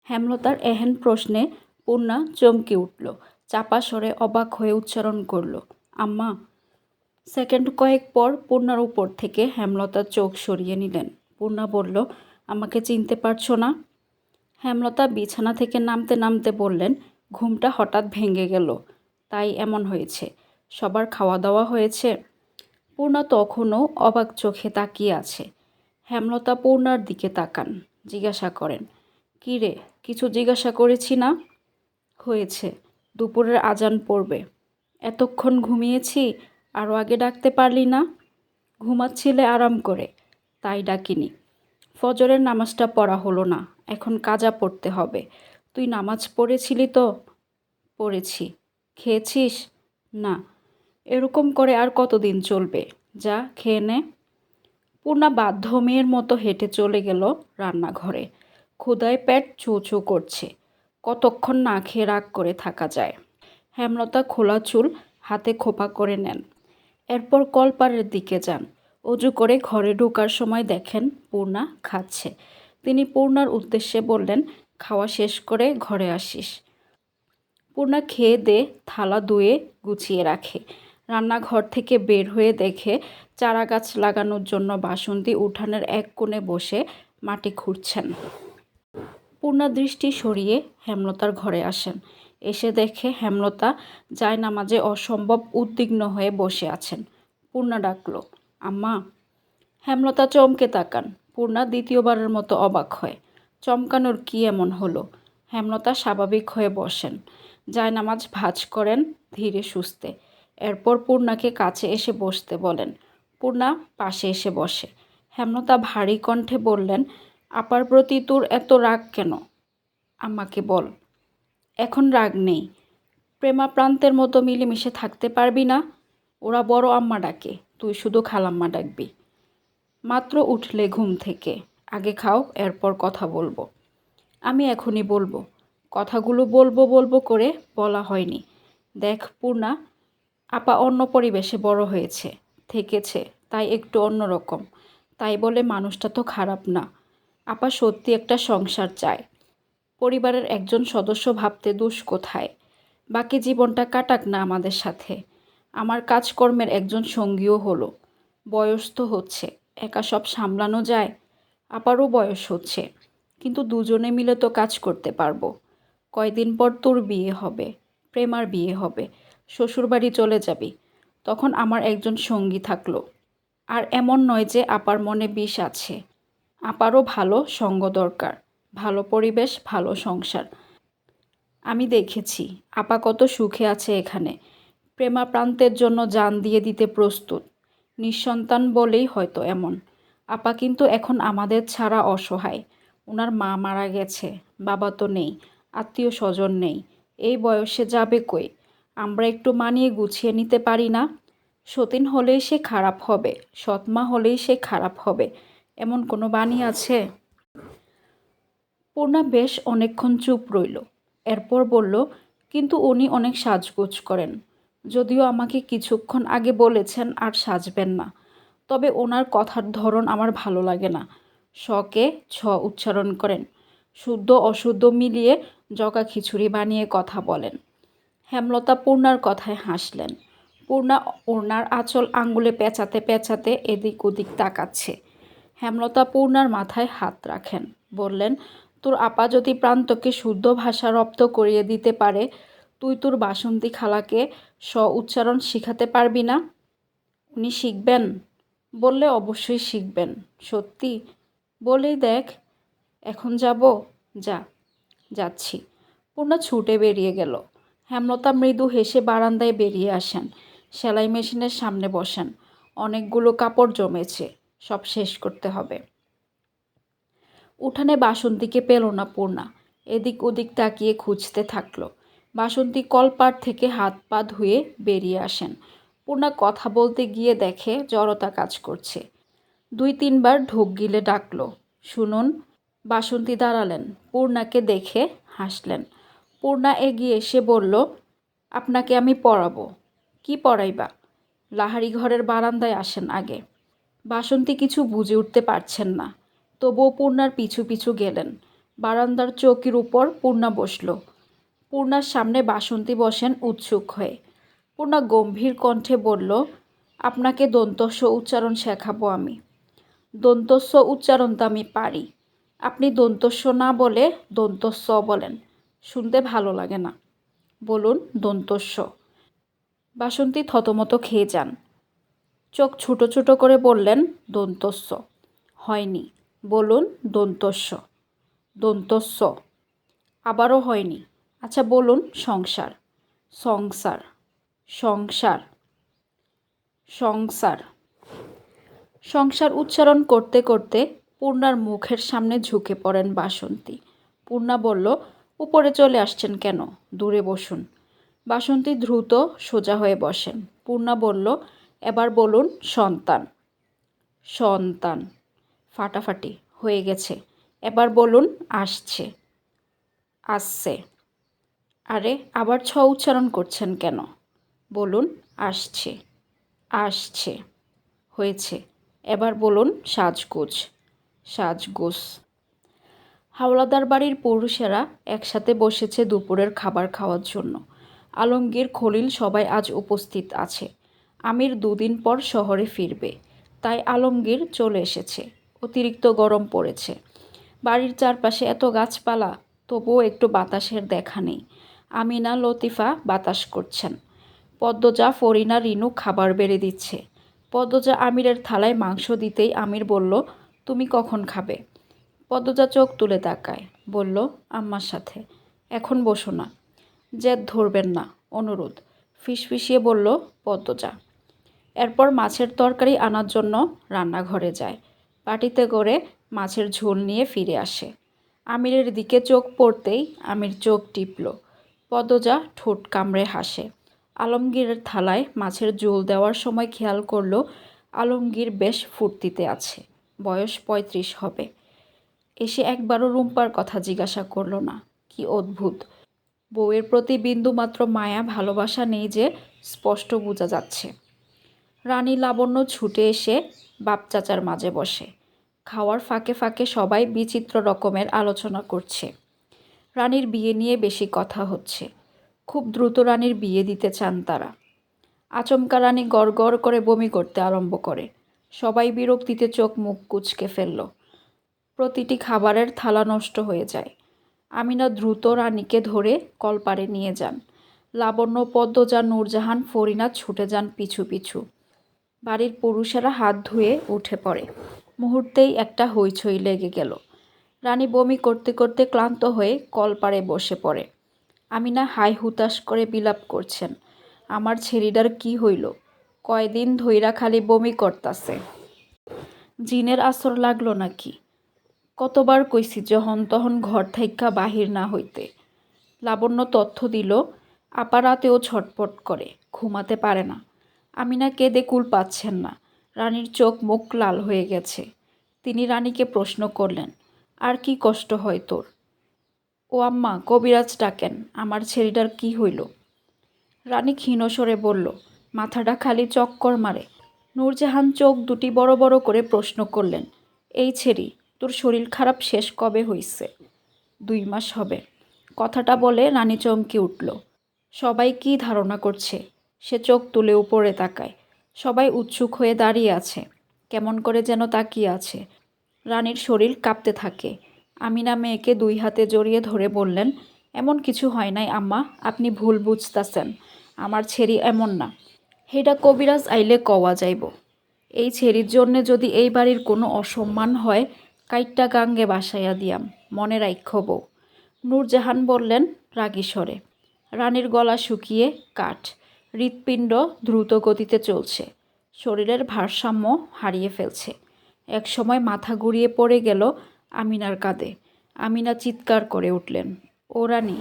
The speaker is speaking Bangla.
হেমলতার এহেন প্রশ্নে পূর্ণা চমকে উঠল। চাপা স্বরে অবাক হয়ে উচ্চারণ করল, আম্মা। সেকেন্ড কয়েক পর পূর্ণার উপর থেকে হেমলতা চোখ সরিয়ে নিলেন। পূর্ণা বলল, আমাকে চিনতে পারছো না? হেমলতা বিছানা থেকে নামতে নামতে বললেন, ঘুমটা হঠাৎ ভেঙে গেল, তাই এমন হয়েছে। সবার খাওয়া দাওয়া হয়েছে? পূর্ণা তখনও অবাক চোখে তাকিয়ে আছে। হেমলতা পূর্ণার দিকে তাকান, জিজ্ঞাসা করেন, কী রে, কিছু জিজ্ঞাসা করেছি না? হয়েছে, দুপুরের আজান পড়বে। এতক্ষণ ঘুমিয়েছি, আরও আগে ডাকতে পারলি না? ঘুমাচ্ছিলে আরাম করে, তাই ডাকিনি। ফজরের নামাজটা পড়া হলো না, এখন কাজা পড়তে হবে। তুই নামাজ পড়েছিলি তো? পড়েছি। খেয়েছিস? না। এরকম করে আর কতদিন চলবে? যা খেয়ে নে। পূর্ণা বাধ্য মেয়ের মতো হেঁটে চলে গেল রান্নাঘরে। ক্ষুধায় পেট চু চু করছে। কতক্ষণ না খেয়ে রাগ করে থাকা যায়। হেমলতা খোলা চুল হাতে খোপা করে নেন। এরপর কলপাড়ের দিকে যান। অজু করে ঘরে ঢোকার সময় দেখেন পূর্ণা খাচ্ছে। তিনি পূর্ণার উদ্দেশ্যে বললেন, খাওয়া শেষ করে ঘরে আসিস। পূর্ণা খেয়ে দে থালা ধুয়ে গুছিয়ে রাখে। রান্নাঘর থেকে বের হয়ে দেখে চারা গাছ লাগানোর জন্য বাসন্তী উঠানের এক কোণে বসে মাটি খুঁড়ছেন। পূর্ণা দৃষ্টি সরিয়ে হেমলতার ঘরে আসেন। এসে দেখে হেমলতা জায়নামাজে অসম্ভব উদ্বিগ্ন হয়ে বসে আছেন। পূর্ণা ডাকল, আম্মা। হেমলতা চমকে তাকান। পূর্ণা দ্বিতীয়বারের মতো অবাক হয়। চমকানোর কি এমন হলো? হেমলতা স্বাভাবিক হয়ে বসেন। জায়নামাজ ভাঁজ করেন ধীরে সুস্থে। এরপর পূর্ণাকে কাছে এসে বসতে বলেন। পূর্ণা পাশে এসে বসে। হেমলতা ভারী কণ্ঠে বললেন, আপার প্রতি তোর এত রাগ কেন? আম্মাকে বল। এখন রাগ নেই। প্রেমাপ্রান্তের মতো মিলেমিশে থাকতে পারবি না? ওরা বড় আম্মা ডাকে, তুই শুধু খালাম্মা ডাকবি। মাত্র উঠলে ঘুম থেকে, আগে খাও, এরপর কথা বলবো। আমি এখনই বলবো। কথাগুলো বলবো বলবো করে বলা হয়নি। দেখ পূর্ণা, আপা অন্য পরিবেশে বড় হয়েছে, থেকেছে, তাই একটু অন্যরকম। তাই বলে মানুষটা তো খারাপ না। আপা সত্যি একটা সংসার চায়। পরিবারের একজন সদস্য ভাবতে দোষ কোথায়? বাকি জীবনটা কাটাক না আমাদের সাথে। আমার কাজকর্মের একজন সঙ্গীও হলো। বয়স তো হচ্ছে, একা সব সামলানো যায়? আপারও বয়স হচ্ছে, কিন্তু দুজনে মিলে তো কাজ করতে পারবো। কয়দিন পর তোর বিয়ে হবে, প্রেমার বিয়ে হবে, শ্বশুরবাড়ি চলে যাবি, তখন আমার একজন সঙ্গী থাকলো। আর এমন নয় যে আপার মনে বিষ আছে। আপারও ভালো সঙ্গ দরকার, ভালো পরিবেশ, ভালো সংসার। আমি দেখেছি আপা কত সুখে আছে এখানে। প্রেমাপ্রান্তের জন্য জান দিয়ে দিতে প্রস্তুত। নিঃসন্তান বলেই হয়তো এমন। আপা কিন্তু এখন আমাদের ছাড়া অসহায়। ওনার মা মারা গেছে, বাবা তো নেই, আত্মীয় স্বজন নেই। এই বয়সে যাবে কই? আমরা একটু মানিয়ে গুছিয়ে নিতে পারি না? সতীন হলেই সে খারাপ হবে, সৎমা হলেই সে খারাপ হবে, এমন কোনো বাণী আছে? পূর্ণা বেশ অনেকক্ষণ চুপ রইল। এরপর বলল, কিন্তু উনি অনেক সাজগোজ করেন। যদিও আমাকে কিছুক্ষণ আগে বলেছেন আর সাজবেন না, তবে ওনার কথার ধরন আমার ভালো লাগে না। শকে ছ উচ্চারণ করেন, শুদ্ধ অশুদ্ধ মিলিয়ে জগা খিচুড়ি বানিয়ে কথা বলেন। হেমলতা পূর্ণার কথায় হাসলেন। পূর্ণা ওনার আঁচল আঙ্গুলে পেঁচাতে পেঁচাতে এদিক ওদিক তাকাচ্ছে। হেমলতা পূর্ণার মাথায় হাত রাখেন, বললেন, তোর আপা যদি প্রান্তকে শুদ্ধ ভাষা রপ্ত করিয়ে দিতে পারে, তুই তোর বাসন্তী খালাকে উচ্চারণ শিখাতে পারবি না? উনি শিখবেন? বললে অবশ্যই শিখবেন। সত্যি? বলেই দেখ। এখন যাব? যা। যাচ্ছি। পূর্ণা ছুটে বেরিয়ে গেল। হেমলতা মৃদু হেসে বারান্দায় বেরিয়ে আসেন। সেলাই মেশিনের সামনে বসেন। অনেকগুলো কাপড় জমেছে, সব শেষ করতে হবে। উঠানে বাসন্তীকে পেল না পূর্ণা। এদিক ওদিক তাকিয়ে খুঁজতে থাকলো। বাসন্তী কলপাড় থেকে হাত পা ধুয়ে বেরিয়ে আসেন। পূর্ণা কথা বলতে গিয়ে দেখে জড়তা কাজ করছে। 2-3 বার ঢোক গিলে ডাকলো, শুনুন। বাসন্তী দাঁড়ালেন। পূর্ণাকে দেখে হাসলেন। পূর্ণা এগিয়ে এসে বলল, আপনাকে আমি পড়াবো। কি পড়াইবা? লাহারি ঘরের বারান্দায় আসেন আগে। বাসন্তী কিছু বুঝে উঠতে পারছেন না, তবুও পূর্ণার পিছু পিছু গেলেন। বারান্দার চৌকির উপর পূর্ণা বসল। পূর্ণার সামনে বাসন্তী বসেন উৎসুক হয়ে। পূর্ণা গম্ভীর কণ্ঠে বলল, আপনাকে দন্তস্ব উচ্চারণ শেখাবো আমি। দন্তস্ব উচ্চারণ তো আমি পারি, আপনি দন্তস্ব না বলে দন্তস্ব বলেন, শুনতে ভালো লাগে না। বলুন দন্তস্ব। বাসন্তী থতমত খেয়ে যান। চোখ ছোটো ছোটো করে বললেন, দন্তস্ব। হয়নি, বলুন দন্তস্ব। দন্তস্ব। আবারও হয়নি। আচ্ছা বলুন সংসার। সংসার। সংসার। সংসার। সংসার উচ্চারণ করতে করতে পূর্ণার মুখের সামনে ঝুঁকে পড়েন বাসন্তী। পূর্ণা বলল, উপরে চলে আসছেন কেন, দূরে বসুন। বাসন্তী দ্রুত সোজা হয়ে বসেন। পূর্ণা বলল, এবার বলুন সন্তান। সন্তান। ফাটাফাটি হয়ে গেছে। এবার বলুন আসছে। আসছে। আরে আবার ছ উচ্চারণ করছেন কেন, বলুন আসছে। আসছে। হয়েছে। এবার বলুন সাজগোজ। সাজগোজ। হাওলাদার বাড়ির পুরুষেরা একসাথে বসেছে দুপুরের খাবার খাওয়ার জন্য। আলমগীর, খলিল সবাই আজ উপস্থিত আছে। আমির 2 দিন পর শহরে ফিরবে, তাই আলমগীর চলে এসেছে। অতিরিক্ত গরম পড়েছে। বাড়ির চারপাশে এত গাছপালা, তবুও একটু বাতাসের দেখা নেই। আমিনা, লতিফা বাতাস করছেন। পদ্মজা, ফরিনা, রিনু খাবার বেড়ে দিচ্ছে। পদ্মজা আমিরের থালায় মাংস দিতেই আমির বলল, তুমি কখন খাবে? পদ্মজা চোখ তুলে তাকায়, বলল, আম্মার সাথে। এখন বসো না। জেদ ধরবেন না, অনুরোধ, ফিসফিসিয়ে বলল পদ্মজা। এরপর মাছের তরকারি আনার জন্য রান্নাঘরে যায়। বাটিতে করে মাছের ঝোল নিয়ে ফিরে আসে। আমিরের দিকে চোখ পড়তেই আমির চোখ টিপল। পদ্মজা ঠোঁট কামড়ে হাসে। আলমগীরের থালায় মাছের ঝোল দেওয়ার সময় খেয়াল করল আলমগীর বেশ ফুর্তিতে আছে। বয়স 35 হবে। এসে একবারও রুম্পার কথা জিজ্ঞাসা করল না। কি অদ্ভুত! বউয়ের প্রতি বিন্দুমাত্র মায়া ভালোবাসা নেই যে স্পষ্ট বোঝা যাচ্ছে। রানী লাবণ্য ছুটে এসে বাপ চাচার মাঝে বসে। খাওয়ার ফাঁকে ফাঁকে সবাই বিচিত্র রকমের আলোচনা করছে। রানীর বিয়ে নিয়ে বেশি কথা হচ্ছে। খুব দ্রুত রানীর বিয়ে দিতে চান তারা। আচমকা রানী গড় গড় করে বমি করতে আরম্ভ করে। সবাই বিরক্তিতে চোখ মুখ কুঁচকে ফেলল। প্রতিটি খাবারের থালা নষ্ট হয়ে যায়। আমিনা দ্রুত রানীকে ধরে কলপারে নিয়ে যান। লাবণ্য, পদ্মজা, নূরজাহান, ফরিনা ছুটে যান পিছু পিছু। বাড়ির পুরুষেরা হাত ধুয়ে উঠে পড়ে। মুহূর্তেই একটা হইচই লেগে গেল। রানী বমি করতে করতে ক্লান্ত হয়ে কলপারে বসে পড়ে। আমিনা হাই হুতাশ করে বিলাপ করছেন, আমার ছেলেটার কি হইল, কয়দিন ধইরা খালি বমি করতাছে, জিনের আসর লাগলো নাকি? কতবার কইছি যখন তখন ঘর থাইক্কা বাহির না হইতে। লাবণ্য তথ্য দিল, আপা রাতেও ছটপট করে, ঘুমাতে পারে না। আমিনা কেঁদে কুল পাচ্ছেন না। রানীর চোখ মুখ লাল হয়ে গেছে। তিনি রানীকে প্রশ্ন করলেন, আর কি কষ্ট হয় তোর? ও আম্মা, কবিরাজ ডাকেন, আমার ছেলেটার কি হইল? রানী ক্ষীণস্বরে বলল, মাথাটা খালি চক্কর মারে। নূরজাহান চোখ দুটি বড় বড় করে প্রশ্ন করলেন, এই ছেড়ি, তোর শরীর খারাপ শেষ কবে হইছে? 2 মাস হবে। কথাটা বলে রানী চমকে উঠল। সবাই কি ধারণা করছে? সে চোখ তুলে উপরে তাকায়। সবাই উৎসুক হয়ে দাঁড়িয়ে আছে, কেমন করে যেন তাকিয়ে আছে। রানীর শরীর কাঁপতে থাকে। আমিনা মেয়েকে 2 হাতে জড়িয়ে ধরে বললেন, এমন কিছু হয় নাই আম্মা, আপনি ভুল বুঝতাছেন, আমার ছেড়ি এমন না। হেডা কবিরাজ আইলে কওয়া যাইব। এই ছেড়ির জন্যে যদি এই বাড়ির কোনো অসম্মান হয়, কাইট্টা গাঙ্গে বাসাইয়া দিয়াম, মনে রাইখ্য বউ। নূরজাহান বললেন রাগী স্বরে। রানীর গলা শুকিয়ে কাঠ। হৃৎপিণ্ড দ্রুত গতিতে চলছে। শরীরের ভারসাম্য হারিয়ে ফেলছে। এক সময় মাথা ঘুরিয়ে পড়ে গেল আমিনার কাঁধে। আমিনা চিৎকার করে উঠলেন, ও রানী,